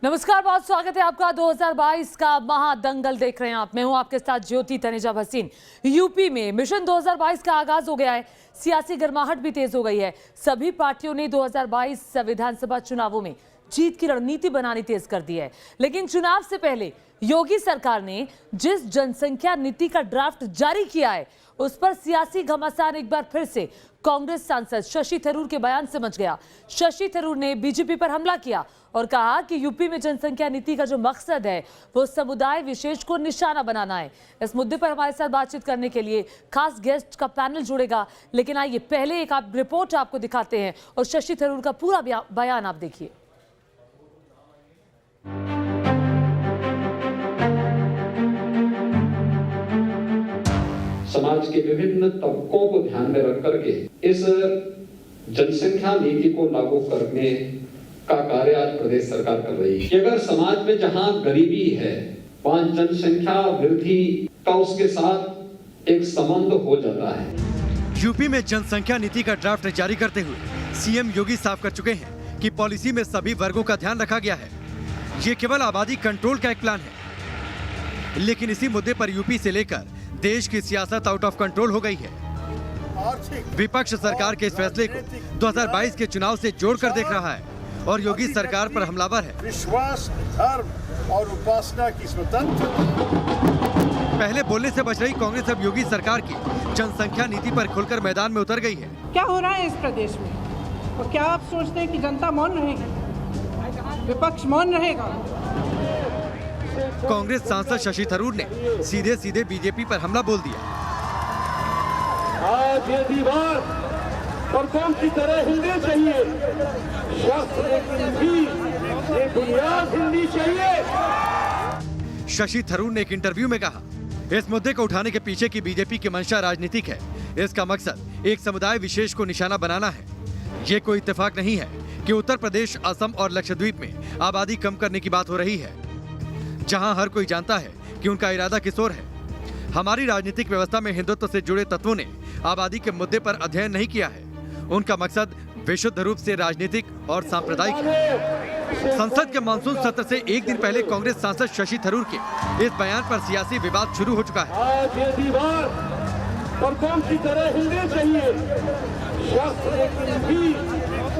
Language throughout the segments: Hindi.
नमस्कार, बहुत स्वागत है आपका। 2022 का महादंगल देख रहे हैं आप। मैं हूं आपके साथ ज्योति तनेजा भसीन। यूपी में मिशन 2022 का आगाज हो गया है। सियासी गर्माहट भी तेज हो गई है। सभी पार्टियों ने 2022 विधानसभा चुनावों में जीत की रणनीति बनानी तेज कर दी है। लेकिन चुनाव से पहले योगी सरकार ने जिस जनसंख्या नीति का ड्राफ्ट जारी किया है, उस पर सियासी घमासान एक बार फिर से कांग्रेस सांसद शशि थरूर के बयान से मच गया। शशि थरूर ने बीजेपी पर हमला किया और कहा कि यूपी में जनसंख्या नीति का जो मकसद है वो समुदाय विशेष को निशाना बनाना है। इस मुद्दे पर हमारे साथ बातचीत करने के लिए खास गेस्ट का पैनल जुड़ेगा, लेकिन आइए पहले एक रिपोर्ट आपको दिखाते हैं और शशि थरूर का पूरा बयान आप देखिए। समाज के विभिन्न तबकों को ध्यान में रख करके इस जनसंख्या नीति को लागू करने का कार्य आज प्रदेश सरकार कर रही है। अगर समाज में जहां गरीबी है, वहां जनसंख्या वृद्धि का उसके साथ एक संबंध हो जाता है। यूपी में जनसंख्या नीति का ड्राफ्ट जारी करते हुए सीएम योगी साफ कर चुके हैं कि पॉलिसी में सभी वर्गों का ध्यान रखा गया है। ये केवल आबादी कंट्रोल का एक प्लान है, लेकिन इसी मुद्दे पर यूपी से लेकर देश की सियासत आउट ऑफ कंट्रोल हो गई है। विपक्ष सरकार के इस फैसले को 2022 के चुनाव से जोड़कर देख रहा है और योगी सरकार पर हमलावर है। विश्वास, धर्म और उपासना की स्वतंत्रता। पहले बोलने से बच रही कांग्रेस अब योगी सरकार की जनसंख्या नीति पर खुलकर मैदान में उतर गई है। क्या हो रहा है इस प्रदेश में और क्या आप सोचते हैं कि जनता मौन रहेगी, विपक्ष मौन रहेगा? कांग्रेस सांसद शशि थरूर ने सीधे सीधे बीजेपी पर हमला बोल दिया। आज ये दीवार परतों की तरह हिलनी चाहिए, ये बुनियाद हिलनी चाहिए। शशि थरूर ने एक इंटरव्यू में कहा, इस मुद्दे को उठाने के पीछे की बीजेपी की मंशा राजनीतिक है। इसका मकसद एक समुदाय विशेष को निशाना बनाना है। ये कोई इत्तेफाक नहीं है कि उत्तर प्रदेश, असम और लक्षद्वीप में आबादी कम करने की बात हो रही है, जहां हर कोई जानता है कि उनका इरादा किस ओर है। हमारी राजनीतिक व्यवस्था में हिंदुत्व से जुड़े तत्वों ने आबादी के मुद्दे पर अध्ययन नहीं किया है। उनका मकसद विशुद्ध रूप से राजनीतिक और सांप्रदायिक है। संसद के मानसून सत्र से एक दिन पहले कांग्रेस सांसद शशि थरूर के इस बयान पर सियासी विवाद शुरू हो चुका है। आज ये दीवार परतों की तरह हिलनी चाहिए,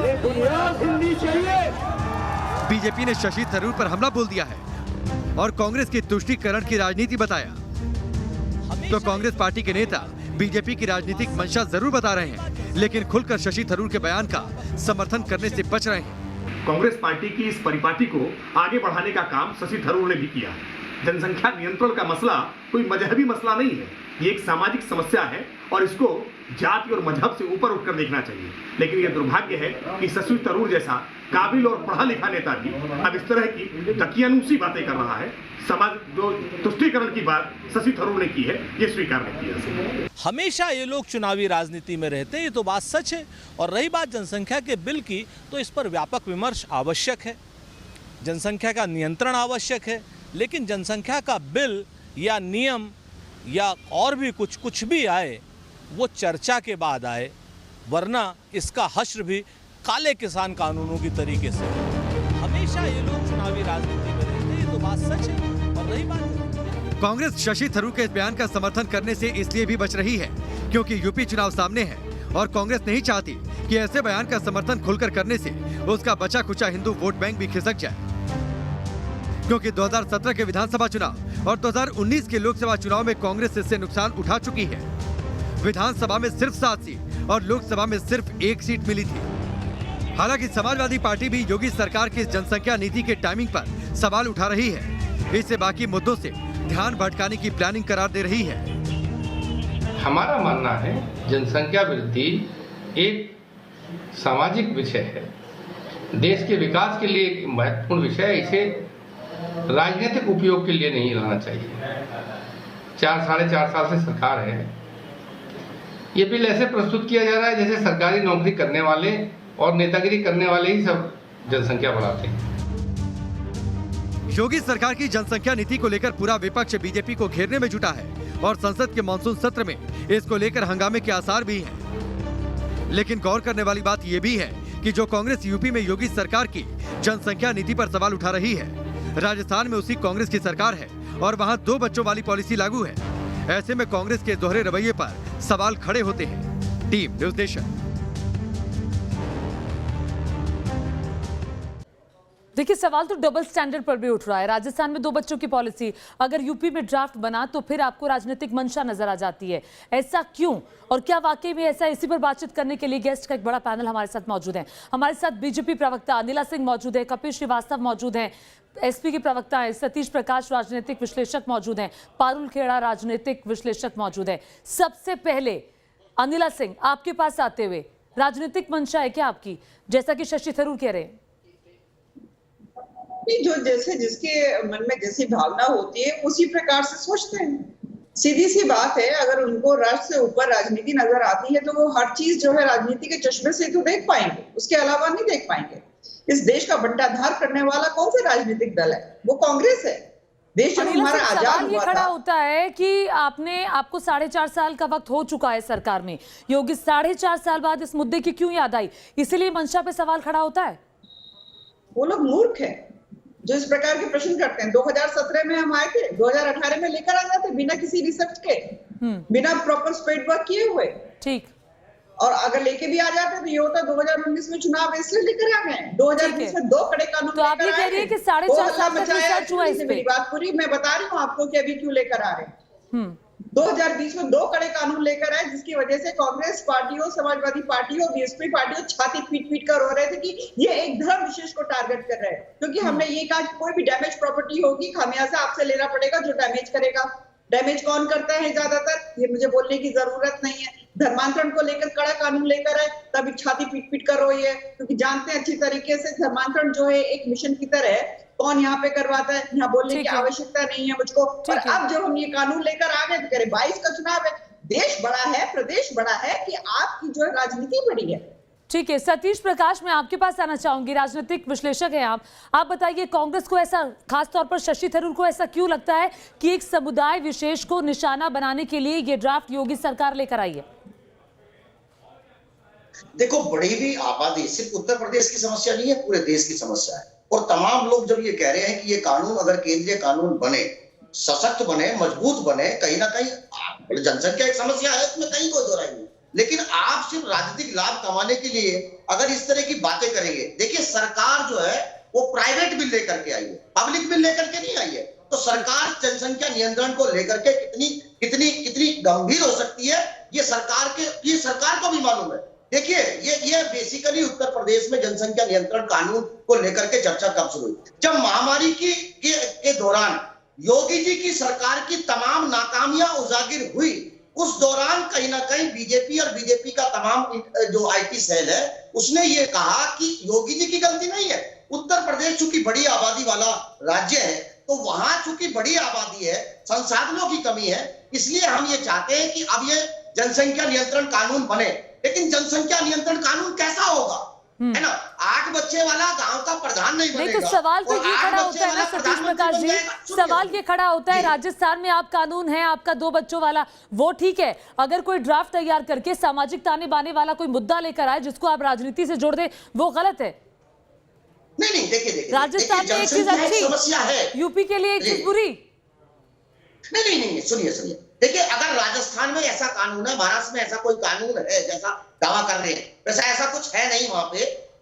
ये बुनियाद हिलनी चाहिए। बीजेपी ने शशि थरूर पर हमला बोल दिया है और कांग्रेस की तुष्टीकरण की राजनीति बताया। तो कांग्रेस पार्टी के नेता बीजेपी की राजनीतिक मंशा जरूर बता रहे हैं, लेकिन खुलकर शशि थरूर के बयान का समर्थन करने से बच रहे हैं। कांग्रेस पार्टी की इस परिपाटी को आगे बढ़ाने का काम शशि थरूर ने भी किया। जनसंख्या नियंत्रण का मसला कोई मजहबी मसला नहीं है, ये एक सामाजिक समस्या है और इसको जाति और मजहब से ऊपर उठकर देखना चाहिए। लेकिन यह दुर्भाग्य है कि शशि थरूर जैसा काबिल और पढ़ा लिखा नेता भी अब इस तरह की दकियानूसी बातें कर रहा है। समाज जो तुष्टीकरण की बात शशि थरूर ने की है, ये स्वीकार नहीं किया। हमेशा ये लोग चुनावी राजनीति में रहते हैं, ये तो बात सच है। और रही बात जनसंख्या के बिल की, तो इस पर व्यापक विमर्श आवश्यक है। जनसंख्या का नियंत्रण आवश्यक है, लेकिन जनसंख्या का बिल या नियम या और भी कुछ भी आए, वो चर्चा के बाद आए, वरना इसका हश्र भी काले किसान कानूनों की तरीके से। हमेशा ये लोग चुनावी राजनीति में रहते हैं, ये तो बात सच है। और रही बात, कांग्रेस शशि थरूर के इस बयान का समर्थन करने से इसलिए भी बच रही है क्योंकि यूपी चुनाव सामने है और कांग्रेस नहीं चाहती कि ऐसे बयान का समर्थन खुलकर करने से उसका बचा खुचा हिंदू वोट बैंक भी खिसक जाए। क्योंकि 2017 के विधानसभा चुनाव और 2019 के लोकसभा चुनाव में कांग्रेस इससे नुकसान उठा चुकी है। विधानसभा में सिर्फ 7 सीट और लोकसभा में सिर्फ 1 सीट मिली थी। हालांकि समाजवादी पार्टी भी योगी सरकार की जनसंख्या नीति के टाइमिंग पर सवाल उठा रही है। इससे बाकी मुद्दों से ध्यान भटकाने की प्लानिंग करार दे रही है। हमारा मानना है जनसंख्या वृद्धि एक सामाजिक विषय है, देश के विकास के लिए एक महत्वपूर्ण विषय है। इसे राजनीतिक उपयोग के लिए नहीं लाना चाहिए। 4 साढ़े 4 साल से सरकार है। ये बिल ऐसे प्रस्तुत किया जा रहा है जैसे सरकारी नौकरी करने वाले और नेतागिरी करने वाले ही सब जनसंख्या बढ़ाते हैं। योगी सरकार की जनसंख्या नीति को लेकर पूरा विपक्ष बीजेपी को घेरने में जुटा है और संसद के मानसून सत्र में इसको लेकर हंगामे के आसार भी हैं। लेकिन गौर करने वाली बात यह भी है कि जो कांग्रेस यूपी में योगी सरकार की जनसंख्या नीति पर सवाल उठा रही है। राजस्थान में उसी कांग्रेस की सरकार है और वहां 2 बच्चों वाली पॉलिसी लागू है। ऐसे में कांग्रेस के दोहरे रवैये पर सवाल खड़े होते हैं। Team news nation. देखिए, सवाल तो डबल स्टैंडर्ड पर भी उठ रहा है। राजस्थान में 2 बच्चों की पॉलिसी, अगर यूपी में ड्राफ्ट बना तो फिर आपको राजनीतिक मंशा नजर आ जाती है। ऐसा क्यों और क्या वाकई में ऐसा? इसी पर बातचीत करने के लिए गेस्ट का एक बड़ा पैनल हमारे साथ मौजूद है। हमारे साथ बीजेपी प्रवक्ता अनिला सिंह मौजूद है, कपिल श्रीवास्तव मौजूद हैं, एसपी के प्रवक्ता हैं सतीश प्रकाश राजनीतिक विश्लेषक मौजूद हैं, पारुल खेड़ा राजनीतिक विश्लेषक मौजूद है। सबसे पहले अनिला सिंह, आपके पास आते हुए, राजनीतिक मंशा है क्या आपकी, जैसा कि शशि थरूर कह रहे हैं? जो जैसे जिसके मन में जैसी भावना होती है उसी प्रकार से सोचते हैं। सीधी सी बात है, अगर उनको राष्ट्र से ऊपर राजनीति नजर आती है तो वो हर चीज जो है राजनीति के चश्मे से तो देख पाएंगे, उसके अलावा नहीं देख पाएंगे। इस देश का बंटाधार करने वाला कौन सा राजनीतिक दल है? वो कांग्रेस है। देश जब हमारा आजाद हुआ खड़ा होता है कि आपको 4.5 साल का वक्त हो चुका है सरकार में। योगी 4.5 साल बाद इस मुद्दे की क्यों याद आई? इसीलिए मंशा पे सवाल खड़ा होता है। वो लोग मूर्ख है जो इस प्रकार के प्रश्न करते हैं। 2017 में हम आए थे, 2018 में लेकर आ जाते बिना किसी रिसर्च के, बिना प्रॉपर स्पेड वर्क किए हुए। ठीक। और अगर लेके भी आ जाते तो ये होता 2019 में चुनाव इसलिए लेकर आ गए। 2020 में 2 कड़े कानून तो आप ये कह रही है कि 4.5 साल का रिसर्च हुआ इस पे? मेरी बात पूरी, मैं बता रही हूँ आपको कि अभी क्यों लेकर आ रहे हैं। 2020 में 2 कड़े कानून लेकर आए जिसकी वजह से कांग्रेस पार्टियों, समाजवादी पार्टियों, बीएसपी पार्टियों छाती पीट कर रो रहे थे कि ये एक धर्म विशेष को टारगेट कर रहे हैं। क्योंकि हमने ये कहा कि कोई भी डैमेज प्रॉपर्टी होगी खामियाजा आपसे लेना पड़ेगा जो डैमेज करेगा। डैमेज कौन करता है ज्यादातर, ये मुझे बोलने की जरूरत नहीं है। धर्मांतरण को लेकर कड़ा कानून लेकर आए तभी छाती पीट कर रोई है, क्योंकि जानते हैं अच्छी तरीके से धर्मांतरण जो है एक मिशन की तरह है। कौन यहाँ पे करवाता है, यहाँ बोलने की आवश्यकता नहीं है मुझको। और अब जब हम ये कानून लेकर आ गए तो कह रहे 22 का चुनाव है, देश बड़ा है, प्रदेश बड़ा है कि आपकी जो है राजनीति बड़ी है। ठीक है, सतीश प्रकाश, मैं आपके पास आना चाहूंगी, राजनीतिक विश्लेषक हैं आप बताइए, कांग्रेस को ऐसा, खासतौर पर शशि थरूर को ऐसा क्यों लगता है कि एक समुदाय विशेष को निशाना बनाने के लिए ये ड्राफ्ट योगी सरकार लेकर आई है? देखो, बड़ी भी आबादी सिर्फ उत्तर प्रदेश की समस्या नहीं है, पूरे देश की समस्या है। और तमाम लोग जब ये कह रहे हैं कि ये कानून, अगर केंद्रीय कानून बने, सशक्त बने, मजबूत बने, कहीं ना कहीं जनसंख्या एक समस्या है, इसमें कहीं कोई दो राय नहीं। लेकिन आप सिर्फ राजनीतिक लाभ कमाने के लिए अगर इस तरह की बातें करेंगे, देखिए सरकार जो है वो प्राइवेट बिल लेकर के आई है, पब्लिक बिल लेकर के नहीं आई है। तो सरकार जनसंख्या नियंत्रण को लेकर के कितनी गंभीर हो सकती है, ये सरकार को भी मालूम है। देखिए, ये बेसिकली उत्तर प्रदेश में जनसंख्या नियंत्रण कानून को लेकर के चर्चा कब शुरू हुई? जब महामारी के दौरान योगी जी की सरकार की तमाम नाकामियां उजागर हुई, उस दौरान कहीं ना कहीं बीजेपी और बीजेपी का तमाम जो आईटी सेल है उसने ये कहा कि योगी जी की गलती नहीं है। उत्तर प्रदेश चूंकि बड़ी आबादी वाला राज्य है, तो वहां चूंकि बड़ी आबादी है, संसाधनों की कमी है, इसलिए हम ये चाहते हैं कि अब ये जनसंख्या नियंत्रण कानून बने। लेकिन जनसंख्या नियंत्रण कानून कैसा होगा, है ना? 8 बच्चे वाला गांव का प्रधान नहीं बनेगा। तो सवाल तो ये खड़ा होता है ना सतीश प्रकाश जी, सवाल ये खड़ा होता है, राजस्थान में आप कानून है आपका 2 बच्चों वाला, वो ठीक है। अगर कोई ड्राफ्ट तैयार करके सामाजिक ताने बाने वाला कोई मुद्दा लेकर आए जिसको आप राजनीति से जोड़ दे, वो गलत है। नहीं, देखिए, राजस्थान में एक चीज अच्छी समस्या है, यूपी के लिए एक चीज बुरी। नहीं, सुनिए, देखिए, अगर राजस्थान में ऐसा कानून है, महाराष्ट्र में ऐसा कोई कानून है जैसा दावा कर रहे हैं, वैसा ऐसा कुछ है नहीं वहां पे,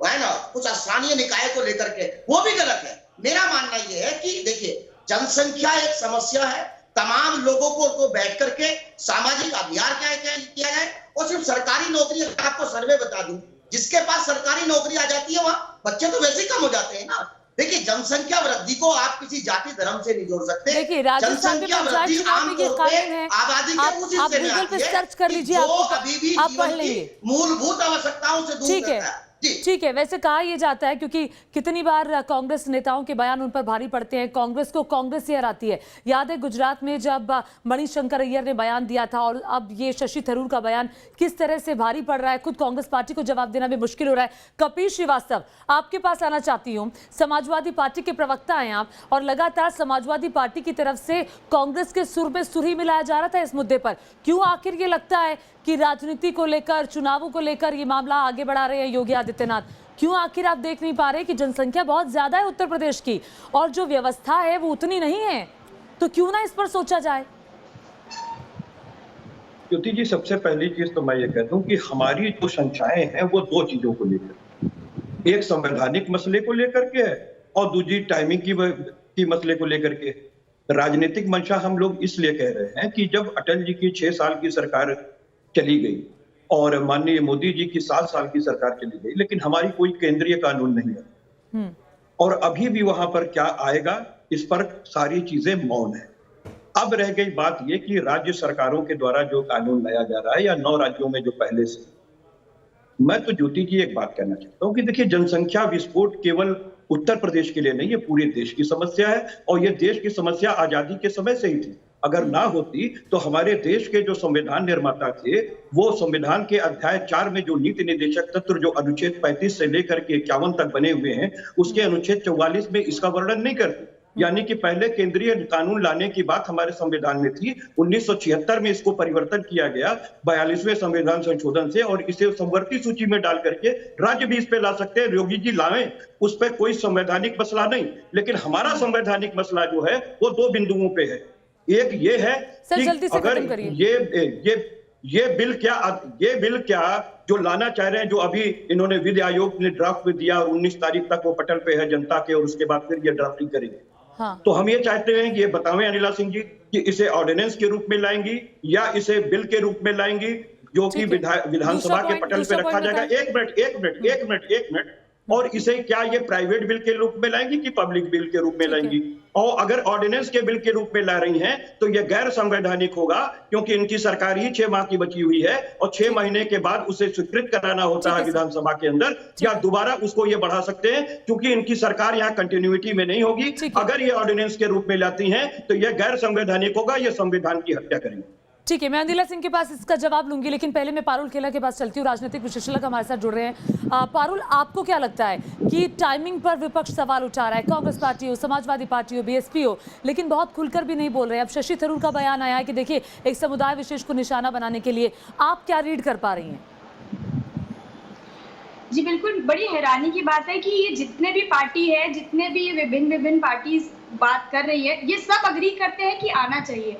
है ना? कुछ स्थानीय निकाय को लेकर के वो भी गलत है। मेरा मानना यह है कि देखिए, जनसंख्या एक समस्या है, तमाम लोगों को बैठ करके सामाजिक अभियान किया जाए। और सिर्फ सरकारी नौकरी, आपको सर्वे बता दूं, जिसके पास सरकारी नौकरी आ जाती है वहां बच्चे तो वैसे ही कम हो जाते हैं ना। देखिए, जनसंख्या वृद्धि को आप किसी जाति धर्म से नहीं जोड़ सकते। देखिए, राजस्थान में पंचायत चुनाव में ये कानून है, आबादी आप गूगल पे सर्च कर लीजिए, आप पढ़ लेंगे। मूलभूत आवश्यकताओं से दूर करता है। ठीक है, वैसे कहा यह जाता है क्योंकि कितनी बार कांग्रेस नेताओं के बयान उन पर भारी पड़ते हैं, कांग्रेस को कांग्रेस ही हराती है। याद है गुजरात में जब मणिशंकर अय्यर ने बयान दिया था, और अब ये शशि थरूर का बयान किस तरह से भारी पड़ रहा है, खुद कांग्रेस पार्टी को जवाब देना भी मुश्किल हो रहा है। कपिल श्रीवास्तव, आपके पास आना चाहती हूँ, समाजवादी पार्टी के प्रवक्ता हैं आप, और लगातार समाजवादी पार्टी की तरफ से कांग्रेस के सुर में सुर ही मिलाया जा रहा था इस मुद्दे पर। क्यों आखिर ये लगता है कि राजनीति को लेकर, चुनावों को लेकर ये मामला आगे बढ़ा रहे हैं योगी आदित्यनाथ, क्यों आखिर आप देख नहीं पा रहे कि जनसंख्या बहुत ज्यादा है उत्तर प्रदेश की और जो व्यवस्था है वो उतनी नहीं है, तो क्यों ना इस पर सोचा जाए? ज्योति जी, सबसे पहली चीज तो मैं ये कह दूं कि हमारी जो शंकाएं हैं वो दो चीजों को लेकर, एक संवैधानिक मसले को लेकर के है और दूसरी टाइमिंग की मसले को लेकर के। राजनीतिक मंशा हम लोग इसलिए कह रहे हैं कि जब अटल जी की 6 साल की सरकार चली गई और माननीय मोदी जी की 7 साल की सरकार चली गई, लेकिन हमारी कोई केंद्रीय कानून नहीं है और अभी भी वहां पर क्या आएगा इस पर सारी चीजें मौन है। अब रह गई बात यह कि राज्य सरकारों के द्वारा जो कानून लाया जा रहा है या 9 राज्यों में जो पहले से, मैं तो ज्योति जी एक बात कहना चाहता हूं कि देखिए, जनसंख्या विस्फोट केवल उत्तर प्रदेश के लिए नहीं, ये पूरे देश की समस्या है और ये देश की समस्या आजादी के समय से ही थी। अगर ना होती तो हमारे देश के जो संविधान निर्माता थे वो संविधान के अध्याय 4 में जो नीति निर्देशक तत्व जो अनुच्छेद 35 से लेकर के 51 तक बने हुए हैं, उसके अनुच्छेद 44 में इसका वर्णन नहीं करते। यानी कि पहले केंद्रीय कानून लाने की बात हमारे संविधान में थी, 1976 में इसको परिवर्तन किया गया 42वें संविधान संशोधन से और इसे समवर्ती सूची में डाल करके राज्य भी इस पे ला सकते हैं। योगी जी लाएं, उस पर कोई संवैधानिक मसला नहीं, लेकिन हमारा संवैधानिक मसला जो है वो 2 बिंदुओं पे है। एक ये है कि अगर ये बिल क्या जो लाना चाह रहे हैं, जो अभी इन्होंने विधि आयोग ने ड्राफ्ट में दिया और 19 तारीख तक वो पटल पे है जनता के और उसके बाद फिर ये ड्राफ्टिंग करेंगे। हाँ। तो हम ये चाहते हैं कि ये बतावें अनिला सिंह जी कि इसे ऑर्डिनेंस के रूप में लाएंगी या इसे बिल के रूप में लाएंगी जो कि विधानसभा के पटल पे रखा जाएगा। एक मिनट और इसे क्या ये प्राइवेट बिल के रूप में लाएंगी कि पब्लिक बिल के रूप में लाएंगी? और अगर ऑर्डिनेंस के बिल के रूप में ला रही हैं तो ये गैर संवैधानिक होगा, क्योंकि इनकी सरकार ही 6 माह की बची हुई है और 6 महीने के बाद उसे स्वीकृत कराना होता है विधानसभा के अंदर, या दोबारा उसको ये बढ़ा सकते हैं, क्योंकि इनकी सरकार यहाँ कंटिन्यूटी में नहीं होगी। अगर ये ऑर्डिनेंस के रूप में लाती हैं तो ये गैर संवैधानिक होगा, ये संविधान की हत्या करेंगे। ठीक है, मैं अनिला सिंह के पास इसका जवाब लूंगी, लेकिन पहले मैं पारुल खेला के पास चलती हूँ। राजनीतिक विश्लेषक हमारे साथ जुड़ रहे हैं। पारुल, आपको क्या लगता है कि टाइमिंग पर विपक्ष सवाल उठा रहा है? कांग्रेस पार्टी हो, समाजवादी पार्टी हो, बीएसपी हो, लेकिन बहुत खुलकर भी नहीं बोल रहे। अब शशि थरूर का बयान आया है कि देखिए एक समुदाय विशेष को निशाना बनाने के लिए, आप क्या रीड कर पा रही हैं? जी बिल्कुल, बड़ी हैरानी की बात है कि ये जितने भी पार्टी है, जितने भी विभिन्न पार्टी बात कर रही है, ये सब अग्री करते हैं कि आना चाहिए,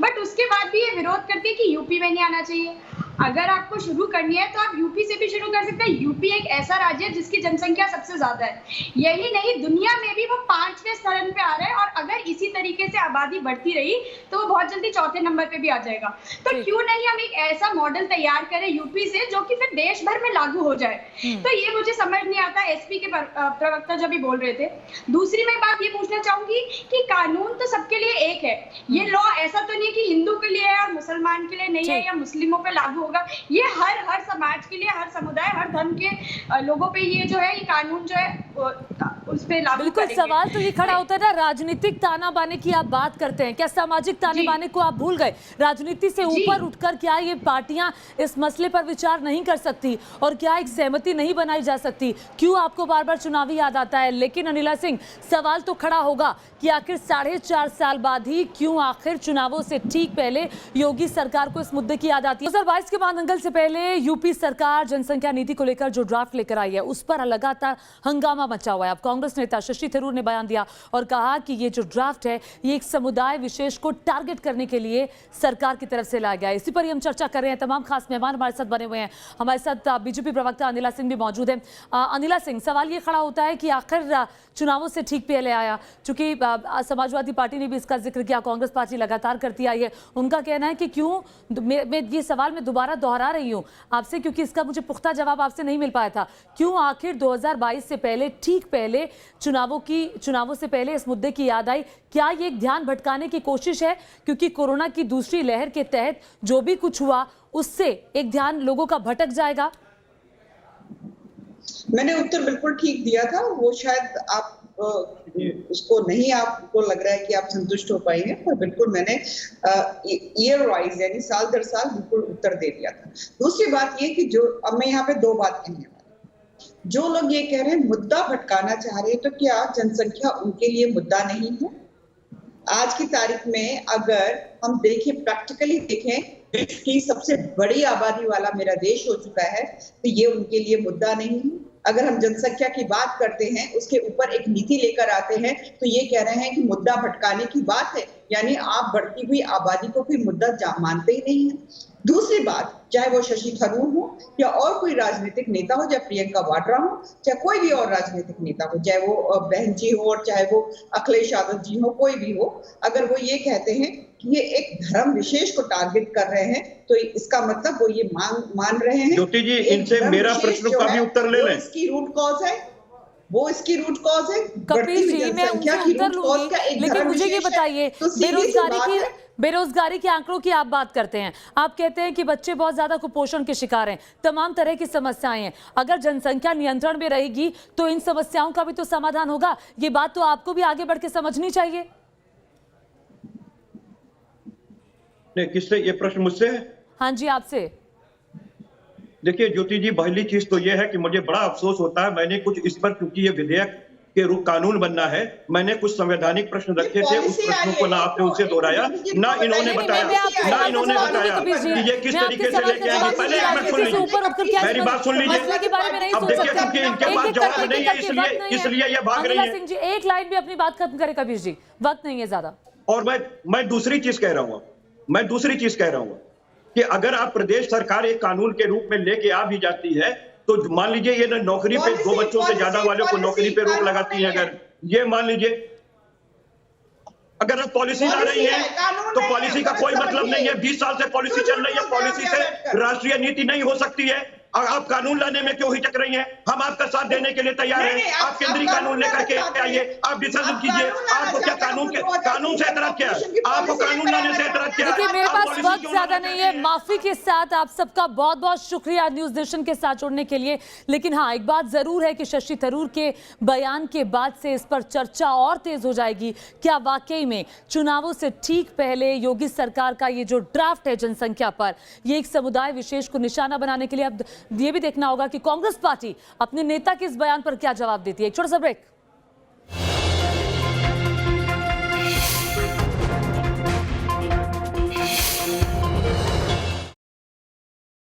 बट उसके बाद भी ये विरोध करती है कि यूपी में नहीं आना चाहिए। अगर आपको शुरू करनी है तो आप यूपी से भी शुरू कर सकते हैं। यूपी एक ऐसा राज्य है जिसकी जनसंख्या सबसे ज्यादा है, यही नहीं दुनिया में भी वो 5वें स्थान पे आ रहा है और अगर इसी तरीके से आबादी बढ़ती रही तो वो बहुत जल्दी 4थे नंबर पे भी आ जाएगा। तो क्यों नहीं हम एक ऐसा मॉडल तैयार करें यूपी से जो कि फिर देश भर में लागू हो जाए। तो ये मुझे समझ नहीं आता, एसपी के प्रवक्ता जब भी बोल रहे थे। दूसरी मैं बात ये पूछना चाहूंगी कि कानून तो सबके लिए एक है, ये लॉ ऐसा तो नहीं कि हिंदू के लिए है और मुसलमान के लिए नहीं है या मुस्लिमों पे लागू होगा। ये हर समाज के लिए, हर समुदाय, हर धर्म के लोगों पे ये जो है ये कानून जो है उस पे लागू बिल्कुल। सवाल तो ये खड़ा होता है ना, राजनीतिक ताना बाने की आप बात करते हैं, क्या सामाजिक ताने बाने को आप भूल गए? राजनीति से ऊपर उठकर क्या ये पार्टियां इस मसले पर विचार नहीं कर सकती और क्या एक सहमति नहीं बनाई जा सकती? क्यों आपको बार बार चुनावी याद आता है? लेकिन अनिला सिंह, सवाल तो खड़ा होगा कि आखिर 4.5 साल बाद ही क्यों आखिर चुनावों से ठीक पहले योगी सरकार को इस मुद्दे की याद आती है? 2022 के बाद दंगल से पहले यूपी सरकार जनसंख्या नीति को लेकर जो ड्राफ्ट लेकर आई है उस पर लगातार हंगामा मचा हुआ है। अब कांग्रेस नेता शशि थरूर ने बयान दिया और कहा कि ये जो ड्राफ्ट है ये एक समुदाय विशेष को टारगेट करने के लिए सरकार की तरफ से लाया गया है। इसी पर ही हम चर्चा कर रहे हैं। तमाम खास मेहमान हमारे साथ बने हुए हैं। हमारे साथ बीजेपी प्रवक्ता अनिला सिंह भी मौजूद है। अनिला सिंह, सवाल ये खड़ा होता है कि आखिर चुनावों से ठीक पहले आया, चूंकि समाजवादी पार्टी ने भी इसका जिक्र किया, कांग्रेस पार्टी लगातार करती आई है। उनका कहना है कि क्यों, मैं ये सवाल मैं दोबारा दोहरा रही हूं आपसे क्योंकि इसका मुझे पुख्ता जवाब आपसे नहीं मिल पाया था, क्यों आखिर 2022 से पहले, ठीक पहले चुनावों से पहले इस मुद्दे की याद आई? क्या ये एक ध्यान भटकाने की कोशिश है क्योंकि कोरोना की दूसरी लहर के तहत जो भी कुछ हुआ उससे एक ध्यान लोगों का भटक जाएगा? मैंने उत्तर बिल्कुल ठीक दिया था, वो शायद आप उसको नहीं, आपको लग रहा है कि आप संतुष्ट हो पाएंगे, पर बिल्कुल मैंने ईयर वाइज यानी साल दर साल बिल्कुल उत्तर दे दिया था। दूसरी बात ये कि जो अब मैं यहाँ पे 2 बात कहने वाली, जो लोग ये कह रहे हैं मुद्दा भटकाना चाह रहे हैं, तो क्या जनसंख्या उनके लिए मुद्दा नहीं है? आज की तारीख में अगर हम देखें, प्रैक्टिकली देखें, विश्व की सबसे बड़ी आबादी वाला मेरा देश हो चुका है, तो ये उनके लिए मुद्दा नहीं है। अगर हम जनसंख्या की बात करते हैं, उसके ऊपर एक नीति लेकर आते हैं, तो ये कह रहे हैं कि मुद्दा भटकाने की बात है, यानी आप बढ़ती हुई आबादी को कोई मुद्दा मानते ही नहीं है। दूसरी बात, चाहे वो शशि थरूर हो या और कोई राजनीतिक नेता हो, चाहे प्रियंका वाड्रा हो, चाहे कोई भी और राजनीतिक नेता हो, चाहे वो बहन जी हो और चाहे वो अखिलेश यादव जी हो, कोई भी हो, अगर वो ये कहते हैं कि ये एक धर्म विशेष को टारगेट कर रहे हैं, तो इसका मतलब वो ये मान रहे हैं। ज्योति जी, इनसे मेरा प्रश्न का भी उत्तर ले लें। इसकी रूट कॉज है, वो इसकी रूट कॉज है। कपिल जी, मैं उनसे उत्तर लूंगी, लेकिन मुझे ये बताइए, बेरोजगारी के आंकड़ों की आप बात करते हैं, आप कहते हैं कि बच्चे बहुत ज्यादा कुपोषण के शिकार हैं, तमाम तरह की समस्याएं हैं। अगर जनसंख्या नियंत्रण में रहेगी तो इन समस्याओं का भी तो समाधान होगा। ये बात तो आपको भी आगे बढ़ के समझनी चाहिए। नहीं, किससे ये प्रश्न? मुझसे? हाँ जी, आपसे। देखिए ज्योति जी, पहली चीज तो यह है कि मुझे बड़ा अफसोस होता है, मैंने कुछ इस पर, क्योंकि ये विधेयक के रूप कानून बनना है, मैंने कुछ संवैधानिक प्रश्न रखे थे, उस प्रश्नों को ना आपने उनसे दोहराया, ना इन्होंने बताया कि ये किस तरीके से लेके आएंगे। पहले एक मिनट सुन लीजिए, मेरी बात सुन लीजिए। अब देखिए, क्योंकि इनके पास जवाब नहीं है, इसलिए ये भाग रही है। सिंह जी, एक लाइन भी अपनी बात खत्म करें कबीर जी, वक्त नहीं है ज्यादा। और मैं दूसरी चीज कह रहा हूँ कि अगर आप प्रदेश सरकार एक कानून के रूप में लेके आ भी जाती है, तो मान लीजिए ये नौकरी पे 2 बच्चों से ज्यादा वालों को नौकरी पे रोक लगाती है, अगर ये मान लीजिए अगर पॉलिसी ला रही है, तो पॉलिसी का कोई मतलब नहीं है। 20 साल से पॉलिसी चल रही है, पॉलिसी से राष्ट्रीय नीति नहीं हो सकती है। और आप कानून लाने में क्यों हिचक रही हैं? हम आपका साथ देने के लिए तैयार हैं। आप केंद्रीय कानून लेकर के आइए, आप डिसीजन कीजिए। आपको क्या कानून से एतराज क्या है? आपको कानून लाने से एतराज क्या है? देखिए, मेरे पास वक्त ज्यादा नहीं है, माफी के साथ आप सबका बहुत बहुत शुक्रिया न्यूज नेशन के साथ जुड़ने के लिए। लेकिन हाँ, एक बात जरूर है कि शशि थरूर के बयान के बाद से इस पर चर्चा और तेज हो जाएगी। क्या वाकई में चुनावों से ठीक पहले योगी सरकार का ये जो ड्राफ्ट है जनसंख्या पर, ये एक समुदाय विशेष को निशाना बनाने के लिए अब ये भी देखना होगा कि कांग्रेस पार्टी अपने नेता के इस बयान पर क्या जवाब देती है। एक छोटा सा ब्रेक।